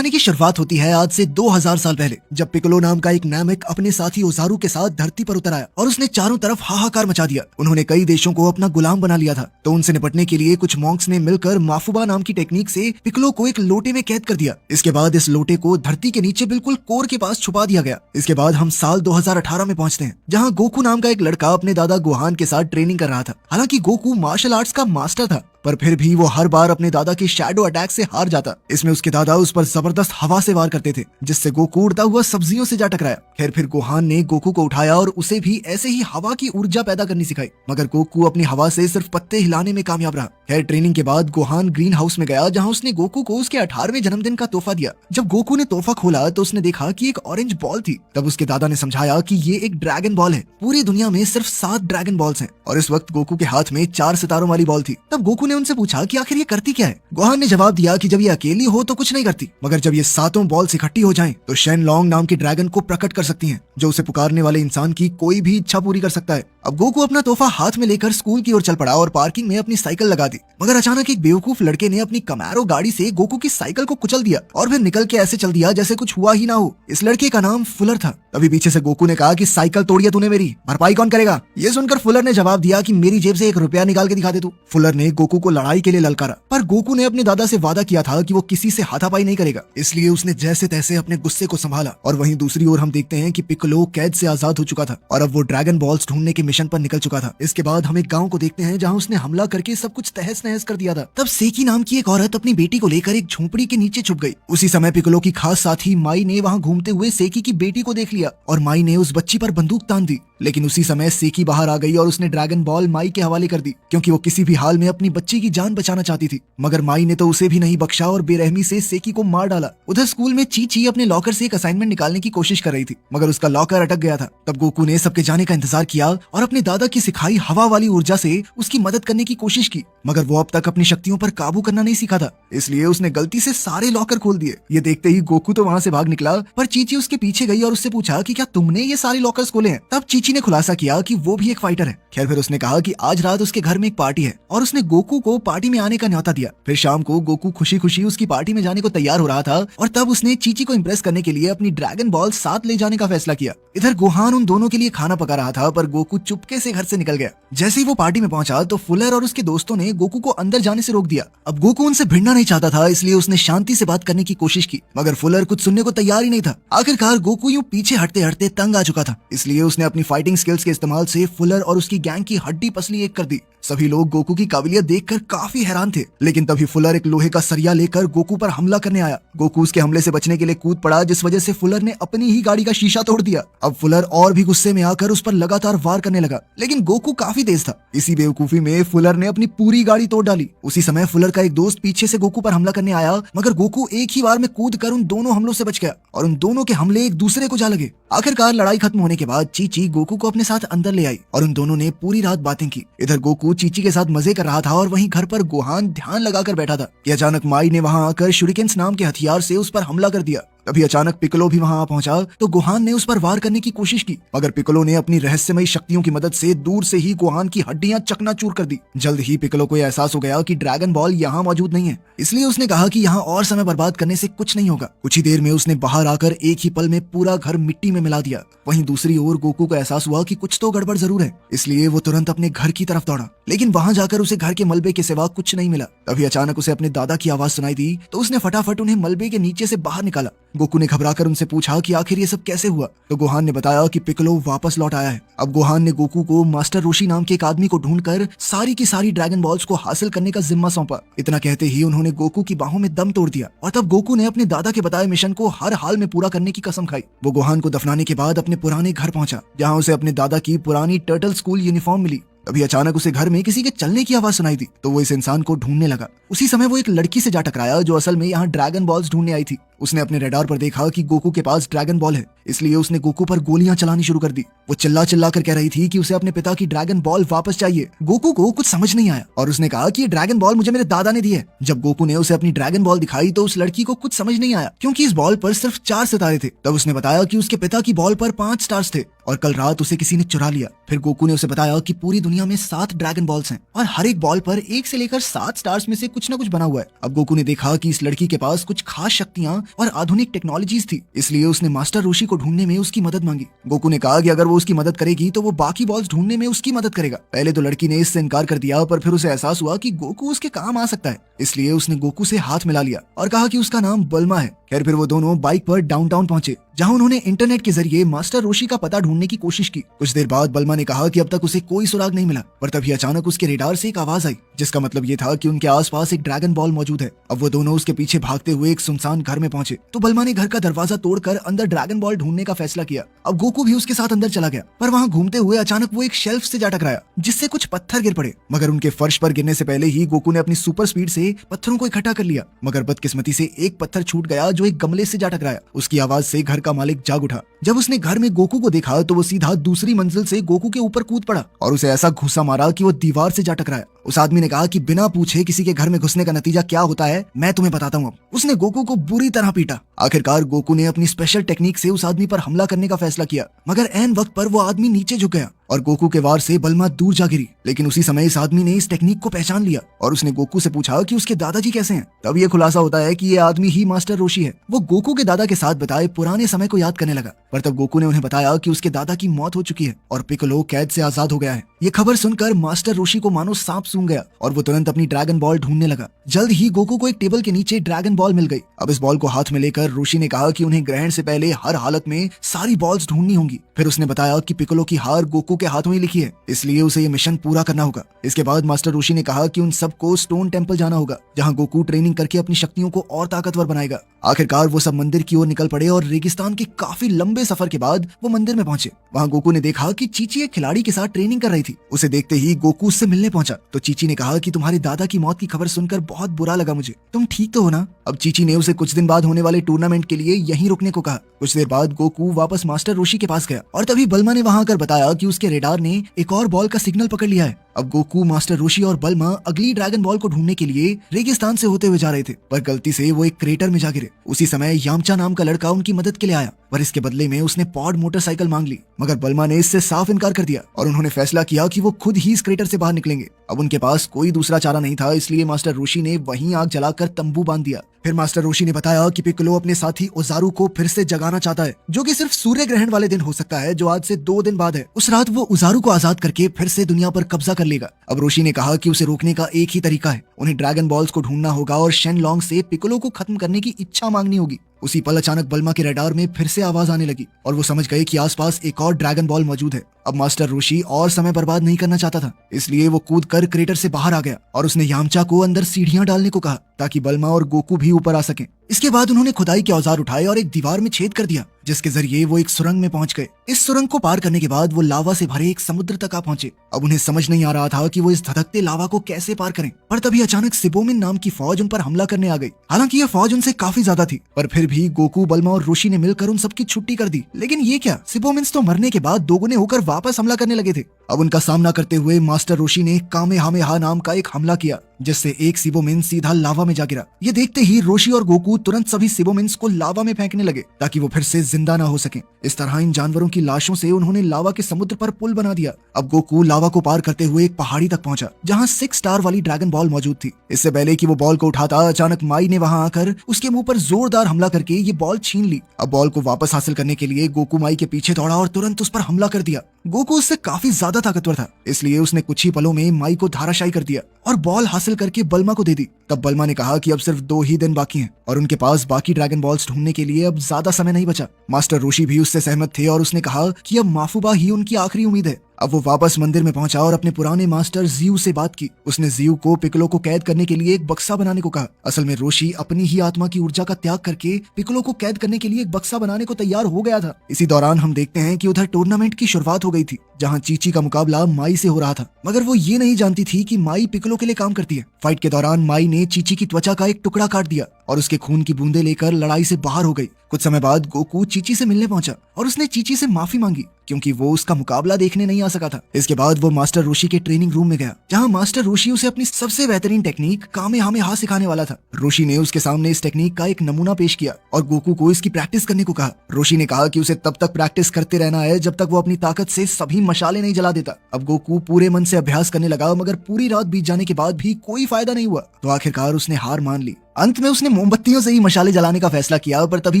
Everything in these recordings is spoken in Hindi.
कहानी की शुरुआत होती है आज से 2000 साल पहले, जब पिकोलो नाम का एक नामिक अपने साथी ओजारू के साथ धरती पर उतर आया और उसने चारों तरफ हाहाकार मचा दिया। उन्होंने कई देशों को अपना गुलाम बना लिया था, तो उनसे निपटने के लिए कुछ मॉन्क्स ने मिलकर माफुबा नाम की टेक्निक से पिकोलो को एक लोटे में कैद कर दिया। इसके बाद इस लोटे को धरती के नीचे बिल्कुल कोर के पास छुपा दिया गया। इसके बाद हम साल 2018 में पहुंचते हैं, जहां गोकू नाम का एक लड़का अपने दादा गोहान के साथ ट्रेनिंग कर रहा था। हालांकि गोकू मार्शल आर्ट्स का मास्टर था, पर फिर भी वो हर बार अपने दादा के शैडो अटैक से हार जाता। इसमें उसके दादा उस पर जबरदस्त हवा से वार करते थे, जिससे गोकू उड़ता हुआ सब्जियों से जा टकराया। खैर फिर गोहान ने गोकू को उठाया और उसे भी ऐसे ही हवा की ऊर्जा पैदा करनी सिखाई, मगर गोकू अपनी हवा से सिर्फ पत्ते हिलाने में कामयाब रहा। खैर ट्रेनिंग के बाद गोहान ग्रीन हाउस में गया, जहाँ उसने गोकू को उसके 18वें जन्मदिन का तोहफा दिया। जब गोकू ने तोहफा खोला तो उसने देखा कि एक ऑरेंज बॉल थी। तब उसके दादा ने समझाया कि ये एक ड्रैगन बॉल है। पूरी दुनिया में सिर्फ 7 ड्रैगन बॉल्स हैं और इस वक्त गोकू के हाथ में 4 सितारों वाली बॉल थी। तब गोकू ने उनसे पूछा कि आखिर ये करती क्या है। गोहान ने जवाब दिया कि जब ये अकेली हो तो कुछ नहीं करती, मगर जब ये 7 बॉल्स इकट्ठी हो जाएं तो शेन लॉन्ग नाम के ड्रैगन को प्रकट कर सकती हैं, जो उसे पुकारने वाले इंसान की कोई भी इच्छा पूरी कर सकता है। अब गोकू अपना तोहफा हाथ में लेकर स्कूल की ओर चल पड़ा और पार्किंग में अपनी साइकिल लगा दी, मगर अचानक एक बेवकूफ लड़के ने अपनी कमैरो गाड़ी से गोकू की साइकिल को कुचल दिया और फिर निकल के ऐसे चल दिया जैसे कुछ हुआ ही ना हो। इस लड़के का नाम फुलर था। तभी पीछे से गोकू ने कहा कि साइकिल तोड़िया तूने, मेरी भरपाई कौन करेगा। ये सुनकर फुलर ने जवाब दिया कि मेरी जेब से 1 रुपया निकाल के दिखा दे तू। फुलर ने गोकू को लड़ाई के लिए ललकारा, पर गोकू ने अपने दादा से वादा किया था कि वो किसी से हाथापाई नहीं करेगा, इसलिए उसने जैसे तैसे अपने गुस्से को संभाला। और वहीं दूसरी ओर हम देखते हैं कि पिकोलो कैद से आजाद हो चुका था और अब वो ड्रैगन बॉल्स ढूंढने के मिशन पर निकल चुका था। इसके बाद हम एक गांव को देखते हैं, जहां उसने हमला करके सब कुछ तहस नहस कर दिया था। तब सेकी नाम की एक औरत अपनी बेटी को लेकर एक झोपड़ी के नीचे छुप गई। उसी समय पिकोलो की खास साथी माई ने वहां घूमते हुए सेकी की बेटी को देख लिया और माई ने उस बच्ची पर बंदूक तान दी। लेकिन उसी समय सेकी बाहर आ गई और उसने ड्रैगन बॉल माई के हवाले कर दी, क्योंकि वो किसी भी हाल में अपनी बच्ची की जान बचाना चाहती थी। मगर माई ने तो उसे भी नहीं बख्शा और बेरहमी से सेकी को मार डाला। उधर स्कूल में चीची अपने लॉकर से एक असाइनमेंट निकालने की कोशिश कर रही थी, मगर उसका लॉकर अटक गया था। तब गोकू ने सबके जाने का इंतजार किया और अपने दादा की सिखाई हवा वाली ऊर्जा से उसकी मदद करने की कोशिश की, मगर वो अब तक अपनी शक्तियों पर काबू करना नहीं सीखा था, इसलिए उसने गलती से सारे लॉकर खोल दिए। ये देखते ही गोकू तो वहाँ से भाग निकला, पर चीची उसके पीछे गई और उससे पूछा कि क्या तुमने ये सारे लॉकर्स खोले हैं। तब चीची ने खुलासा किया कि वो भी एक फाइटर है। खैर फिर उसने कहा कि आज रात उसके घर में एक पार्टी है और उसने गोकू को पार्टी में आने का न्योता दिया। फिर शाम को गोकू खुशी खुशी उसकी पार्टी में जाने को तैयार हो रहा था और तब उसने चीची को इम्प्रेस करने के लिए अपनी ड्रैगन बॉल साथ ले जाने का फैसला किया। इधर गोहान उन दोनों के लिए खाना पका रहा था, पर गोकू चुपके से घर से निकल गया। जैसे ही वो पार्टी में पहुंचा तो फुलर और उसके दोस्तों ने गोकू को अंदर जाने से रोक दिया। अब गोकू उनसे भिड़ना नहीं चाहता था, इसलिए उसने शांति से बात करने की कोशिश की, मगर फुलर कुछ सुनने को तैयार ही नहीं था। आखिरकार गोकू यूं पीछे हटते हटते तंग आ चुका था, इसलिए उसने अपनी फाइटिंग स्किल्स के इस्तेमाल से फुलर और उसकी गैंग की हड्डी पसली एक कर दी। सभी लोग गोकू की काबिलियत देखकर काफी हैरान थे, लेकिन तभी फुलर एक लोहे का सरिया लेकर गोकू पर हमला करने आया। गोकू उसके हमले से बचने के लिए कूद पड़ा, जिस वजह से फुलर ने अपनी ही गाड़ी का शीशा तोड़ दिया। अब फुलर और भी गुस्से में आकर उस पर लगातार वार करने लगा, लेकिन गोकू काफी तेज था। इसी बेवकूफी में फुलर ने अपनी पूरी गाड़ी तोड़ डाली। उसी समय फुलर का एक दोस्त पीछे से गोकू पर हमला करने आया, मगर गोकू एक ही बार में कूद कर उन दोनों हमलों से बच गया और उन दोनों के हमले एक दूसरे को जा लगे। आखिरकार लड़ाई खत्म होने के बाद चीची गोकू को अपने साथ अंदर ले आई और उन दोनों ने पूरी रात बातें की। इधर गोकू चीची के साथ मजे कर रहा था और वहीं घर पर गोहान ध्यान लगाकर बैठा था कि अचानक माई ने वहां आकर शुरिकेन्स नाम के हथियार से उस पर हमला कर दिया। तभी अचानक पिकोलो भी वहां पहुंचा तो गोहान ने उस पर वार करने की कोशिश की, मगर पिकोलो ने अपनी रहस्यमयी शक्तियों की मदद से दूर से ही गोहान की हड्डियां चकनाचूर कर दी। जल्द ही पिकोलो को एहसास हो गया कि ड्रैगन बॉल यहाँ मौजूद नहीं है, इसलिए उसने कहा कि यहाँ और समय बर्बाद करने से कुछ नहीं होगा। कुछ ही देर में उसने बाहर आकर एक ही पल में पूरा घर मिट्टी में मिला दिया। वहीं दूसरी ओर गोकू को एहसास हुआ कि कुछ तो गड़बड़ जरूर है, इसलिए वो तुरंत अपने घर की तरफ दौड़ा, लेकिन वहां जाकर उसे घर के मलबे के सिवा कुछ नहीं मिला। तभी अचानक उसे अपने दादा की आवाज सुनाई दी, तो उसने फटाफट उन्हें मलबे के नीचे से बाहर निकाला। गोकू ने घबराकर उनसे पूछा कि आखिर ये सब कैसे हुआ, तो गोहान ने बताया कि पिकोलो वापस लौट आया है। अब गोहान ने गोकू को मास्टर रोशी नाम के एक आदमी को ढूंढकर सारी की सारी ड्रैगन बॉल्स को हासिल करने का जिम्मा सौंपा। इतना कहते ही उन्होंने गोकू की बाहों में दम तोड़ दिया और तब गोकू ने अपने दादा के बताए मिशन को हर हाल में पूरा करने की कसम खाई। वो गोहान को दफनाने के बाद अपने पुराने घर पहुंचा, जहाँ उसे अपने दादा की पुरानी टर्टल स्कूल यूनिफॉर्म मिली। अभी अचानक उसे घर में किसी के चलने की आवाज सुनाई दी, तो वो इस इंसान को ढूंढने लगा। उसी समय वो एक लड़की से जा टकराया, जो असल में यहाँ ड्रैगन बॉल्स ढूंढने आई थी। उसने अपने रडार पर देखा कि गोकू के पास ड्रैगन बॉल है, इसलिए उसने गोकू पर गोलियां चलानी शुरू कर दी। वो चिल्ला चिल्ला कर कह रही थी कि उसे अपने पिता की ड्रैगन बॉल वापस चाहिए। गोकू को कुछ समझ नहीं आया और उसने कहा कि ये ड्रैगन बॉल मुझे मेरे दादा ने दी है। जब गोकू ने उसे अपनी ड्रैगन बॉल दिखाई तो उस लड़की को कुछ समझ नहीं आया, क्योंकि इस बॉल पर सिर्फ 4 सितारे थे। तब उसने बताया कि उसके पिता की बॉल पर 5 स्टार्स थे और कल रात उसे किसी ने चुरा लिया। फिर गोकू ने उसे बताया कि पूरी दुनिया में 7 ड्रैगन बॉल्स हैं और हर एक बॉल पर 1 से लेकर 7 स्टार्स में से कुछ न कुछ बना हुआ है। अब गोकू ने देखा कि इस लड़की के पास कुछ खास शक्तियां और आधुनिक टेक्नोलॉजीज थी, इसलिए उसने मास्टर रोशी को ढूंढने में उसकी मदद मांगी। गोकू ने कहा कि अगर वो उसकी मदद करेगी तो वो बाकी बॉल्स ढूंढने में उसकी मदद करेगा। पहले तो लड़की ने इससे इनकार कर दिया, पर फिर उसे एहसास हुआ कि गोकू उसके काम आ सकता है, इसलिए उसने गोकू से हाथ मिला लिया और कहा कि उसका नाम बल्मा है। खैर फिर वो दोनों बाइक पर डाउनटाउन पहुंचे, जहां उन्होंने इंटरनेट के जरिए मास्टर रोशी का पता ढूंढने की कोशिश की। कुछ देर बाद बल्मा ने कहा कि अब तक उसे कोई सुराग नहीं मिला, पर तभी अचानक उसके रेडार से एक आवाज आई, जिसका मतलब ये था कि उनके आसपास एक ड्रैगन बॉल मौजूद है। अब वो दोनों उसके पीछे भागते हुए एक सुनसान घर में पहुंचे तो बल्मा ने घर का दरवाजा तोड़कर अंदर ड्रैगन बॉल ढूंढने का फैसला किया। अब गोकू भी उसके साथ अंदर चला गया, पर वहां घूमते हुए अचानक वो एक शेल्फ से जा टकराया, जिससे कुछ पत्थर गिर पड़े, मगर उनके फर्श पर गिरने से पहले ही गोकू ने अपनी सुपर स्पीड से पत्थरों को इकट्ठा कर लिया। मगर बदकिस्मती से एक पत्थर छूट गया जो एक गमले से जा टकराया। उसकी आवाज से घर का मालिक जाग उठा। जब उसने घर में गोकू को देखा तो वो सीधा दूसरी मंजिल से गोकू के ऊपर कूद पड़ा और उसे ऐसा घुसा मारा कि वो दीवार से जा टकराया। उस आदमी ने कहा कि बिना पूछे किसी के घर में घुसने का नतीजा क्या होता है मैं तुम्हें बताता हूँ। उसने गोकू को बुरी तरह पीटा। आखिरकार गोकू ने अपनी स्पेशल टेक्निक से उस आदमी पर हमला करने का फैसला किया, मगर ऐन वक्त पर वो आदमी नीचे झुक गया और गोकू के वार से बल्मा दूर जा गिरी। लेकिन उसी समय इस आदमी ने इस टेक्निक को पहचान लिया और उसने गोकू से पूछा कि उसके दादाजी कैसे हैं। तब ये खुलासा होता है कि ये आदमी ही मास्टर रोशी है। वो गोकू के दादा के साथ बताए पुराने समय को याद करने लगा, पर तब गोकू ने उन्हें बताया कि उसके दादा की मौत हो चुकी है और पिकोलो कैद से आजाद हो गया है। ये खबर सुनकर मास्टर रोशी को मानो सांप सूंघ गया और वो तुरंत अपनी ड्रैगन बॉल ढूंढने लगा। जल्द ही गोकू को एक टेबल के नीचे ड्रैगन बॉल मिल गई। अब इस बॉल को हाथ में लेकर रोशी ने कहा कि उन्हें ग्रहण से पहले हर हालत में सारी बॉल्स ढूंढनी होंगी। फिर उसने बताया कि पिकोलो की हार गोकू के हाथों ही लिखी है, इसलिए उसे ये मिशन पूरा करना होगा। इसके बाद मास्टर रोशी ने कहा कि उन सबको स्टोन टेम्पल जाना होगा, जहाँ गोकू ट्रेनिंग करके अपनी शक्तियों को और ताकतवर बनाएगा। आखिरकार वो सब मंदिर की ओर निकल पड़े और रेगिस्तान के काफी लंबे सफर के बाद वो मंदिर में पहुंचे। वहाँ गोकू ने देखा कि चीची एक खिलाड़ी के साथ ट्रेनिंग कर रही थी। उसे देखते ही गोकू उससे मिलने पहुंचा तो चीची ने कहा कि तुम्हारे दादा की मौत की खबर सुनकर बहुत बुरा लगा मुझे, तुम ठीक तो हो ना। अब चीची ने उसे कुछ दिन बाद होने वाले टूर्नामेंट के लिए यहीं रुकने को कहा। कुछ देर बाद गोकू वापस मास्टर रोशी के पास गया और तभी बल्मा ने वहां आकर बताया कि उसके रेडार ने एक और बॉल का सिग्नल पकड़ लिया है। अब गोकू, मास्टर रोशी और बल्मा अगली ड्रैगन बॉल को ढूंढने के लिए रेगिस्तान से होते हुए जा रहे थे, पर गलती से वो एक क्रेटर में जा गिरे। उसी समय यामचा नाम का लड़का उनकी मदद के लिए आया, पर इसके बदले में उसने पॉड मोटरसाइकिल मांग ली, मगर बल्मा ने इससे साफ इनकार कर दिया और उन्होंने फैसला किया कि वो खुद ही इस क्रेटर से बाहर निकलेंगे। अब उनके पास कोई दूसरा चारा नहीं था, इसलिए मास्टर रोशी ने वहीं आग जलाकर तंबू बांध दिया। फिर मास्टर रोशी ने बताया कि पिकोलो अपने साथी ओजारू को फिर से जगाना चाहता है, जो कि सिर्फ सूर्य ग्रहण वाले दिन हो सकता है, जो आज से 2 दिन बाद है। उस रात वो ओजारू को आजाद करके फिर से दुनिया पर कब्जा कर लेगा। अब रोशी ने कहा कि उसे रोकने का एक ही तरीका है, उन्हें ड्रैगन बॉल्स को ढूंढना होगा और शेनलॉन्ग से पिकोलो को खत्म करने की इच्छा मांगनी होगी। उसी पल अचानक बल्मा के रडार में फिर से आवाज आने लगी और वो समझ गए कि आसपास एक और ड्रैगन बॉल मौजूद है। अब मास्टर रोशी और समय बर्बाद नहीं करना चाहता था, इसलिए वो कूद कर क्रेटर से बाहर आ गया और उसने यामचा को अंदर सीढ़ियां डालने को कहा ताकि बल्मा और गोकू भी ऊपर आ सकें। इसके बाद उन्होंने खुदाई के औजार उठाए और एक दीवार में छेद कर दिया, जिसके जरिए वो एक सुरंग में पहुंच गए। इस सुरंग को पार करने के बाद वो लावा से भरे एक समुद्र तक आ पहुंचे। अब उन्हें समझ नहीं आ रहा था कि वो इस धधकते लावा को कैसे पार करें, पर तभी अचानक सिबोमिन नाम की फौज उन पर हमला करने आ गई। हालांकि ये फौज उनसे काफी ज्यादा थी, पर फिर भी गोकू, बल्मा और रोशी ने मिलकर उन सबकी छुट्टी कर दी। लेकिन ये क्या, सिबोमिन्स तो मरने के बाद दोगुने होकर वापस हमला करने लगे थे। अब उनका सामना करते हुए मास्टर रोशी ने कामेहामेहा नाम का एक हमला किया, जिससे एक सिबोमिन सीधा लावा में जा गिरा। ये देखते ही रोशी और गोकू तुरंत सभी सिबोमिन्स को लावा में फेंकने लगे ताकि वो फिर से जिंदा ना हो सकें। इस तरह इन जानवरों की लाशों से उन्होंने लावा के समुद्र पर पुल बना दिया। अब गोकू लावा को पार करते हुए एक पहाड़ी तक पहुंचा, जहां 6 स्टार वाली ड्रैगन बॉल मौजूद थी। इससे पहले कि वो बॉल को उठाता, अचानक माई ने वहां आकर उसके मुंह पर जोरदार हमला करके ये बॉल छीन ली। अब बॉल को वापस हासिल करने के लिए गोकू माई के पीछे दौड़ा और तुरंत उस पर हमला कर दिया। गोकू उससे काफी ज्यादा ताकतवर था, इसलिए उसने कुछ ही पलों में माई को धाराशायी कर दिया और बॉल हासिल करके बल्मा को दे दी। तब बल्मा ने कहा कि अब सिर्फ 2 ही दिन बाकी हैं और उनके पास बाकी ड्रैगन बॉल्स ढूंढने के लिए अब ज्यादा समय नहीं बचा। मास्टर रोशी भी उससे सहमत थे और उसने कहा कि अब माफुबा ही उनकी आखिरी उम्मीद है। अब वो वापस मंदिर में पहुंचा और अपने पुराने मास्टर जियू से बात की। उसने जियू को पिकोलो को कैद करने के लिए एक बक्सा बनाने को कहा। असल में रोशी अपनी ही आत्मा की ऊर्जा का त्याग करके पिकोलो को कैद करने के लिए एक बक्सा बनाने को तैयार हो गया था। इसी दौरान हम देखते हैं कि उधर टूर्नामेंट की शुरुआत हो गई थी, जहां चीची का मुकाबला माई से हो रहा था, मगर वो ये नहीं जानती थी कि माई पिकोलो के लिए काम करती है। फाइट के दौरान माई ने चीची की त्वचा का एक टुकड़ा काट दिया और उसके खून की बूंदें लेकर लड़ाई से बाहर हो गई। कुछ समय बाद गोकू चीची से मिलने पहुंचा और उसने चीची से माफी मांगी क्योंकि वो उसका मुकाबला देखने नहीं आ सका था। इसके बाद वो मास्टर रोशी के ट्रेनिंग रूम में गया, जहां मास्टर रोशी उसे अपनी सबसे बेहतरीन टेक्निक कामेहामेहा सिखाने वाला था। रोशी ने उसके सामने इस टेक्निक का एक नमूना पेश किया और गोकू को इसकी प्रैक्टिस करने को कहा। रोशी ने कहा कि उसे तब तक प्रैक्टिस करते रहना है जब तक वो अपनी ताकत से सभी मशाले नहीं जला देता। अब गोकू पूरे मन से अभ्यास करने लगा, मगर पूरी रात बीत जाने के बाद भी कोई फायदा नहीं हुआ, तो आखिरकार उसने हार मान ली। अंत में उसने मोमबत्तियों से ही मशाले जलाने का फैसला किया, पर तभी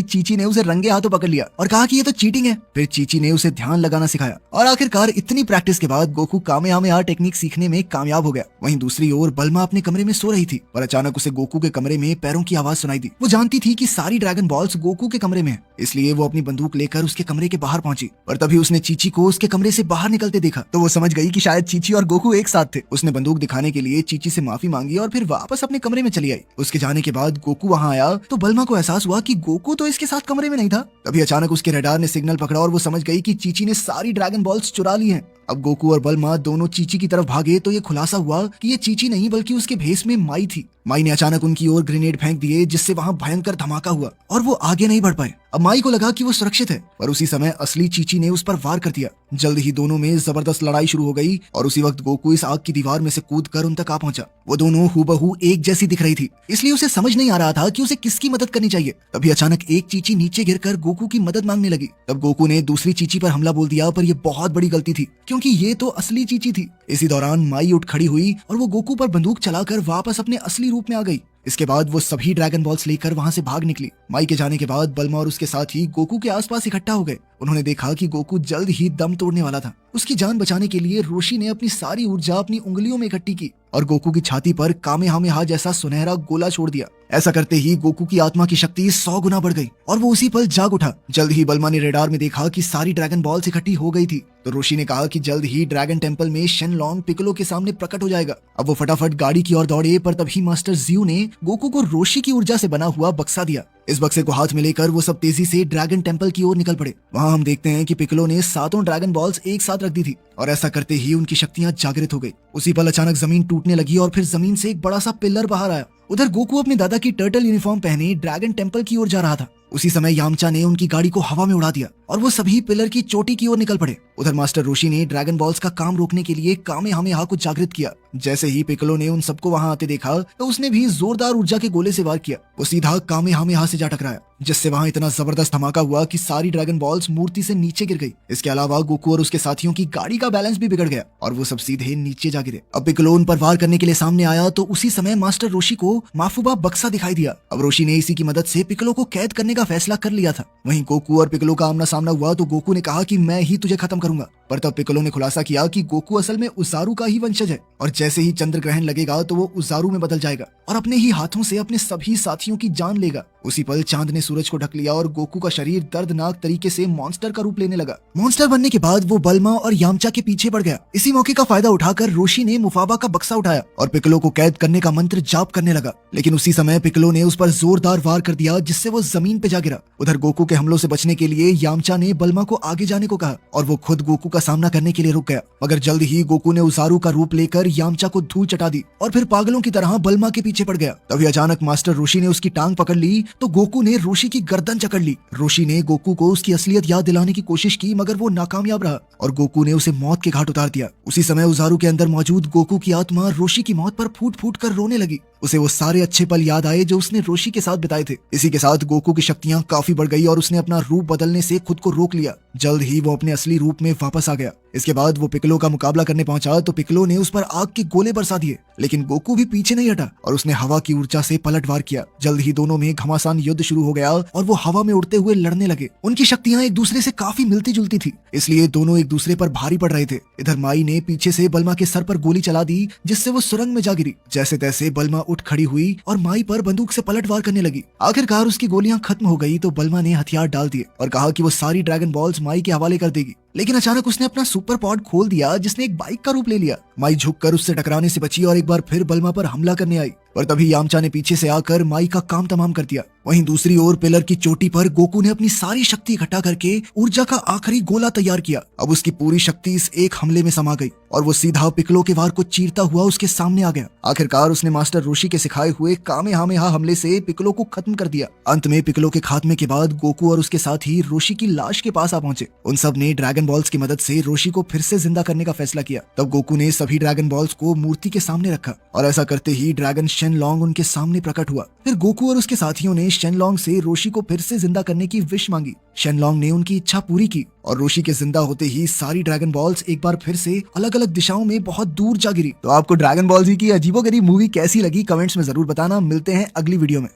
चीची ने उसे रंगे हाथों पकड़ लिया और कहा कि ये तो चीटिंग है। फिर चीची ने उसे ध्यान लगाना सिखाया और आखिरकार इतनी प्रैक्टिस के बाद गोकू कामेहामेहा टेक्निक सीखने में कामयाब हो गया। वहीं दूसरी ओर बल्मा अपने कमरे में सो रही थी, पर अचानक उसे गोकू के कमरे में पैरों की आवाज सुनाई दी। वो जानती थी कि सारी ड्रैगन बॉल्स गोकू के कमरे में है, इसलिए वो अपनी बंदूक लेकर उसके कमरे के बाहर पहुंची। पर तभी उसने चीची को उसके कमरे से बाहर निकलते देखा तो वो समझ गई कि शायद चीची और गोकू एक साथ थे। उसने बंदूक दिखाने के लिए चीची से माफी मांगी और फिर वापस अपने कमरे में चली आई। उसके जाने के बाद गोकू वहां आया तो बल्मा को एहसास हुआ कि गोकू तो इसके साथ कमरे में नहीं था। तभी अचानक उसके रडार ने सिग्नल पकड़ा और वो समझ गई कि चीची ने सारी ड्रैगन बॉल्स चुरा ली हैं। अब गोकू और बल्मा दोनों चीची की तरफ भागे तो ये खुलासा हुआ कि ये चीची नहीं बल्कि उसके भेष में माई थी। माई ने अचानक उनकी ओर ग्रेनेड फेंक दिए, जिससे वहां भयंकर धमाका हुआ और वो आगे नहीं बढ़ पाए। अब माई को लगा कि वो सुरक्षित है, पर उसी समय असली चीची ने उस पर वार कर दिया। जल्द ही दोनों में जबरदस्त लड़ाई शुरू हो गई और उसी वक्त गोकू इस आग की दीवार में से कूदकर उन तक आ पहुंचा। वो दोनों हूबहू एक जैसी दिख रही थी, इसलिए उसे समझ नहीं आ रहा था कि उसे किसकी मदद करनी चाहिए। तभी अचानक एक चीची नीचे गिरकर गोकू की मदद मांगने लगी। तब गोकू ने दूसरी चीची पर हमला बोल दिया, पर यह बहुत बड़ी गलती थी क्योंकि ये तो असली चीची थी। इसी दौरान माई उठ खड़ी हुई और वो गोकू पर बंदूक चलाकर वापस अपने असली रूप में आ गई। इसके बाद वो सभी ड्रैगन बॉल्स लेकर वहां से भाग निकली। माई के जाने के बाद बल्मा और उसके साथी गोकू के आसपास इकट्ठा हो गए। उन्होंने देखा कि गोकू जल्द ही दम तोड़ने वाला था। उसकी जान बचाने के लिए रोशी ने अपनी सारी ऊर्जा अपनी उंगलियों में इकट्ठी की और गोकू की छाती पर कामेहामेहा जैसा सुनहरा गोला छोड़ दिया। ऐसा करते ही गोकू की आत्मा की शक्ति 100 गुना बढ़ गई और वो उसी पल जाग उठा। जल्द ही बल्मा ने रेडार में देखा कि सारी ड्रैगन बॉल्स इकट्ठी हो गई थी, तो रोशी ने कहा कि जल्द ही ड्रैगन टेम्पल में शेनलॉन्ग पिकलो के सामने प्रकट हो जाएगा। अब वो फटाफट गाड़ी की ओर दौड़े, पर तभी मास्टर जियो ने गोकू को रोशी की ऊर्जा से बना हुआ बक्सा दिया। इस बक्से को हाथ में लेकर वो सब तेजी से ड्रैगन टेम्पल की ओर निकल पड़े। वहां हम देखते हैं कि पिकलो ने 7 ड्रैगन बॉल्स एक साथ रख दी थी और ऐसा करते ही उनकी शक्तियां जागृत हो गई। उसी पल अचानक जमीन टूटने लगी और फिर जमीन से एक बड़ा सा पिलर बाहर आया। उधर गोकू अपने दादा की टर्टल यूनिफॉर्म पहने ड्रैगन टेम्पल की ओर जा रहा था। उसी समय यामचा ने उनकी गाड़ी को हवा में उड़ा दिया और वो सभी पिलर की चोटी की ओर निकल पड़े। उधर मास्टर रोशी ने ड्रैगन बॉल्स का काम रोकने के लिए कामेहामेहा को जागृत किया। जैसे ही पिकलो ने उन सबको वहां आते देखा तो उसने भी जोरदार ऊर्जा के गोले से वार किया। वो सीधा कामेहामेहा से जा टकराया, जिससे वहां इतना जबरदस्त धमाका हुआ कि सारी ड्रैगन बॉल्स मूर्ति से नीचे गिर गई। इसके अलावा गोकू और उसके साथियों की गाड़ी का बैलेंस भी बिगड़ गया और वो सब सीधे नीचे जा गिरे। अब पिकलो उन पर वार करने के लिए सामने आया तो उसी समय मास्टर रोशी को माफुबा बक्सा दिखाई दिया। अब रोशी ने इसी की मदद से पिकलो को कैद करने का फैसला कर लिया था। वहीं गोकू और पिकलो का आमना सामना हुआ तो गोकू ने कहा कि मैं ही तुझे खत्म करूंगा, पर तब पिकलो ने खुलासा किया कि गोकू असल में उजारू का ही वंशज है और जैसे ही चंद्र ग्रहण लगेगा तो वो उजारू में बदल जाएगा और अपने ही हाथों से अपने सभी साथियों की जान लेगा। उसी पल चांद ने सूरज को ढक लिया और गोकू का शरीर दर्दनाक तरीके से मॉन्स्टर का रूप लेने लगा। मॉन्स्टर बनने के बाद वो बल्मा और यामचा के पीछे पड़ गया। इसी मौके का फायदा उठाकर रोशी ने मुफाबा का बक्सा उठाया और पिकलो को कैद करने का मंत्र जाप करने लगा, लेकिन उसी समय पिकलो ने उस पर जोरदार वार कर दिया, जिससे वो जमीन पे जा गिरा। उधर गोकू के हमलों से बचने के लिए यामचा ने बल्मा को आगे जाने को कहा और वो खुद गोकू का सामना करने के लिए रुक गया, मगर जल्द ही गोकू ने उजारू का रूप लेकर यामचा को धूल चटा दी और फिर पागलों की तरह बल्मा के पीछे पड़ गया। तभी अचानक मास्टर रोशी ने उसकी टांग पकड़ ली तो गोकू ने रोशी की गर्दन जकड़ ली। रोशी ने गोकू को उसकी असलियत याद दिलाने की कोशिश की, मगर वो नाकामयाब रहा और गोकू ने उसे मौत के घाट उतार दिया। उसी समय उजारू के अंदर मौजूद गोकू की आत्मा रोशी की मौत पर फूट फूट कर रोने लगी। उसे वो सारे अच्छे पल याद आए जो उसने रोशी के साथ बिताए थे। इसी के साथ गोकू की शक्तियां काफी बढ़ गई और उसने अपना रूप बदलने से खुद को रोक लिया। जल्द ही वो अपने असली रूप में वापस आ गया। इसके बाद वो पिकलो का मुकाबला करने पहुंचा तो पिकलो ने उस पर आग के गोले बरसा दिए, लेकिन गोकू भी पीछे नहीं हटा और उसने हवा की ऊर्जा से पलटवार किया। जल्द ही दोनों में घमासान युद्ध शुरू हो गया और वो हवा में उड़ते हुए लड़ने लगे। उनकी शक्तियां एक दूसरे से काफी मिलती जुलती थी, इसलिए दोनों एक दूसरे पर भारी पड़ रहे थे। इधर माई ने पीछे से बल्मा के सर पर गोली चला दी, जिससे वो सुरंग में जा गिरी। जैसे तैसे बल्मा उठ खड़ी हुई और माई पर बंदूक से पलटवार करने लगी। आखिरकार उसकी गोलियां खत्म हो गई तो बल्मा ने हथियार डाल दिए और कहा कि वो सारी ड्रैगन बॉल्स माई के हवाले कर देगी, लेकिन अचानक उसने अपना सुपर पॉड खोल दिया, जिसने एक बाइक का रूप ले लिया। माई झुककर उससे टकराने से बची और एक बार फिर बल्मा पर हमला करने आई, पर तभी यामचा ने पीछे से आकर माई का काम तमाम कर दिया। वहीं दूसरी ओर पिलर की चोटी पर गोकू ने अपनी सारी शक्ति इकट्ठा करके ऊर्जा का आखिरी गोला तैयार किया। अब उसकी पूरी शक्ति इस एक हमले में समा गई और वो सीधा पिकलो के वार को चीरता हुआ उसके सामने आ गया। आखिरकार उसने मास्टर रोशी के सिखाए हुए कामेहामेहा हमले से पिकलो को खत्म कर दिया। अंत में पिकलो के खात्मे के बाद गोकू और उसके साथ ही रोशी की लाश के पास आ पहुंचे। उन सब ने ड्रैगन बॉल्स की मदद से रोशी को फिर से जिंदा करने का फैसला किया। तब गोकू ने सभी ड्रैगन बॉल्स को मूर्ति के सामने रखा और ऐसा करते ही ड्रैगन शेनलॉन्ग उनके सामने प्रकट हुआ। फिर गोकू और उसके साथियों ने शेनलॉन्ग से रोशी को फिर से जिंदा करने की विश मांगी। शेनलॉन्ग ने उनकी इच्छा पूरी की और रोशी के जिंदा होते ही सारी ड्रैगन बॉल्स एक बार फिर से अलग अलग दिशाओं में बहुत दूर जा गिरी। तो आपको ड्रैगन बॉल जी की अजीबोगरीब मूवी कैसी लगी कमेंट्स में जरूर बताना। मिलते हैं अगली वीडियो में।